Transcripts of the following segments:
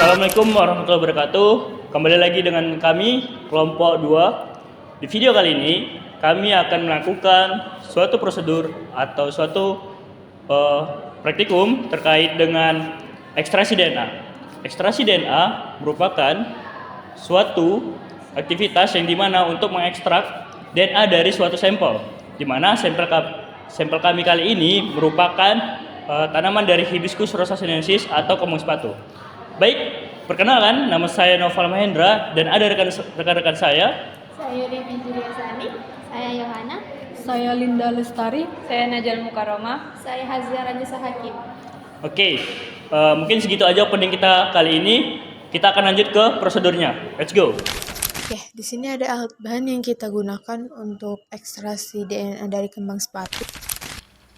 Assalamualaikum warahmatullahi wabarakatuh. Kembali lagi dengan kami, kelompok 2. Di video kali ini, kami akan melakukan suatu prosedur atau suatu praktikum terkait dengan ekstraksi DNA. Ekstraksi DNA merupakan suatu aktivitas yang dimana untuk mengekstrak DNA dari suatu sampel, dimana sampel kami kali ini merupakan tanaman dari Hibiscus rosa sinensis atau kembang sepatu. Baik, perkenalkan, nama saya Noval Mahendra dan ada rekan-rekan saya. Saya Devi Juliasani. Saya Yohana. Saya Linda Lestari. Saya Najal Mukaroma. Saya Hazia Ranjasa Hakim. Oke, mungkin segitu aja opening kita kali ini. Kita akan lanjut ke prosedurnya. Let's go. Oke, di sini ada alat bahan yang kita gunakan untuk ekstraksi DNA dari kembang sepatu.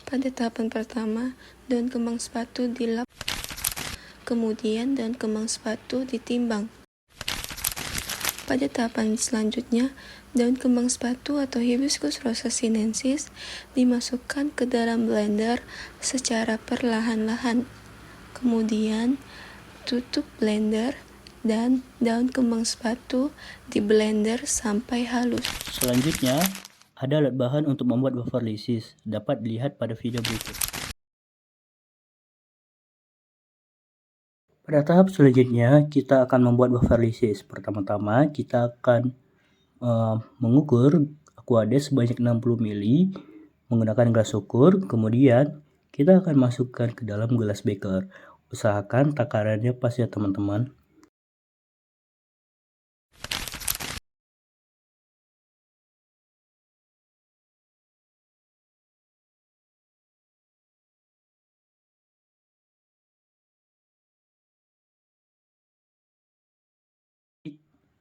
Pada tahapan pertama, daun kembang sepatu dilap. Kemudian daun kembang sepatu ditimbang. Pada tahapan selanjutnya, daun kembang sepatu atau Hibiscus rosa sinensis dimasukkan ke dalam blender secara perlahan-lahan. Kemudian, tutup blender dan daun kembang sepatu di blender sampai halus. Selanjutnya, ada alat bahan untuk membuat buffer lysis. Dapat dilihat pada video berikut. Pada tahap selanjutnya, kita akan membuat buffer lysis. Pertama-tama, kita akan mengukur Aquades sebanyak 60 ml menggunakan gelas ukur. Kemudian, kita akan masukkan ke dalam gelas beker. Usahakan takarannya pas ya teman-teman.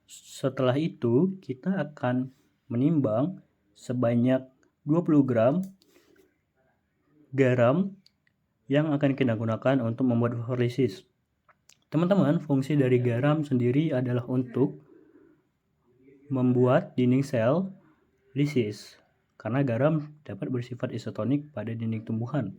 Setelah itu, kita akan menimbang sebanyak 20 gram garam yang akan kita gunakan untuk membuat buffer lysis. Teman-teman, fungsi dari garam sendiri adalah untuk membuat dinding sel lysis, karena garam dapat bersifat isotonik pada dinding tumbuhan.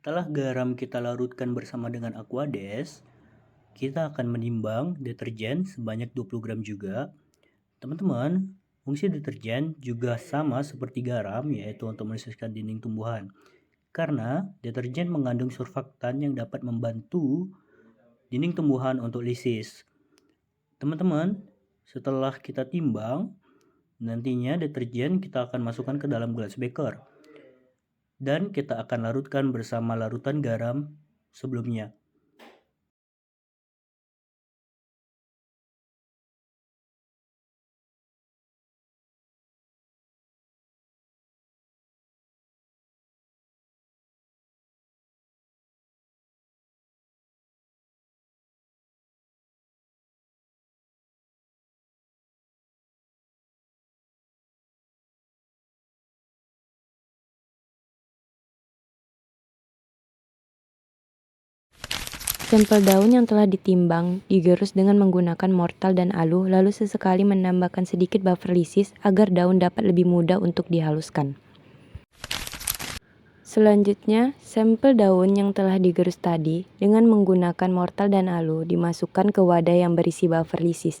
Setelah garam kita larutkan bersama dengan Aquades, kita akan menimbang deterjen sebanyak 20 gram juga. Teman-teman, fungsi deterjen juga sama seperti garam, yaitu untuk melisiskan dinding tumbuhan. Karena deterjen mengandung surfaktan yang dapat membantu dinding tumbuhan untuk lisis. Teman-teman, setelah kita timbang, nantinya deterjen kita akan masukkan ke dalam gelas beker. Dan kita akan larutkan bersama larutan garam sebelumnya. Sampel daun yang telah ditimbang digerus dengan menggunakan mortal dan alu, lalu sesekali menambahkan sedikit buffer lysis agar daun dapat lebih mudah untuk dihaluskan. Selanjutnya, sampel daun yang telah digerus tadi dengan menggunakan mortal dan alu dimasukkan ke wadah yang berisi buffer lysis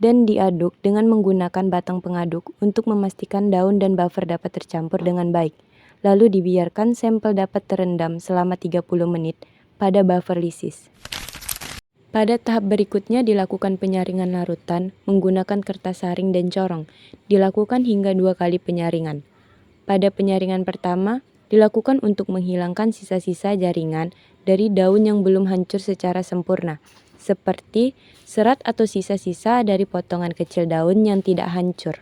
dan diaduk dengan menggunakan batang pengaduk untuk memastikan daun dan buffer dapat tercampur dengan baik. Lalu dibiarkan sampel dapat terendam selama 30 menit pada buffer lysis. Pada tahap berikutnya dilakukan penyaringan larutan menggunakan kertas saring dan corong. Dilakukan hingga 2 kali penyaringan. Pada penyaringan pertama, dilakukan untuk menghilangkan sisa-sisa jaringan dari daun yang belum hancur secara sempurna, seperti serat atau sisa-sisa dari potongan kecil daun yang tidak hancur.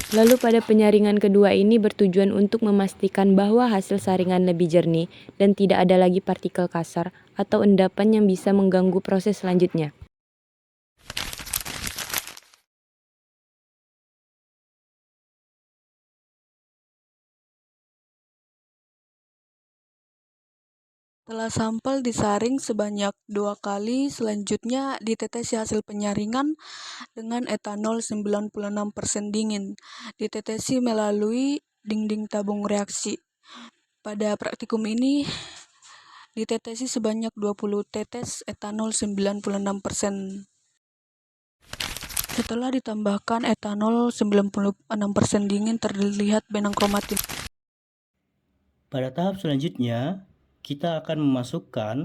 Lalu pada penyaringan kedua ini bertujuan untuk memastikan bahwa hasil saringan lebih jernih dan tidak ada lagi partikel kasar atau endapan yang bisa mengganggu proses selanjutnya. Setelah sampel disaring sebanyak 2 kali, selanjutnya ditetesi hasil penyaringan dengan etanol 96% dingin. Ditetesi melalui dinding tabung reaksi. Pada praktikum ini, ditetesi sebanyak 20 tetes etanol 96%. Setelah ditambahkan etanol 96% dingin, terlihat benang kromatin. Pada tahap selanjutnya, kita akan memasukkan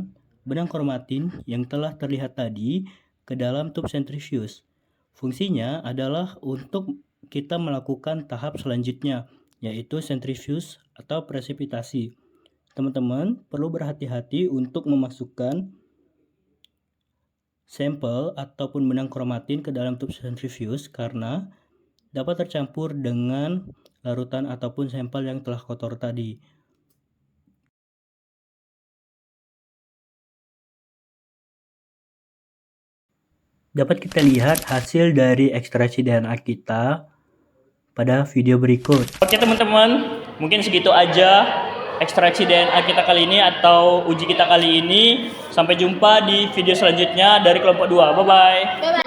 benang kromatin yang telah terlihat tadi ke dalam tub sentrifuge. Fungsinya adalah untuk kita melakukan tahap selanjutnya, yaitu sentrifuge atau presipitasi. Teman-teman perlu berhati-hati untuk memasukkan sampel ataupun benang kromatin ke dalam tub sentrifuge karena dapat tercampur dengan larutan ataupun sampel yang telah kotor tadi. Dapat kita lihat hasil dari ekstraksi DNA kita pada video berikut. Oke teman-teman, mungkin segitu aja ekstraksi DNA kita kali ini atau uji kita kali ini. Sampai jumpa di video selanjutnya dari kelompok 2. Bye-bye.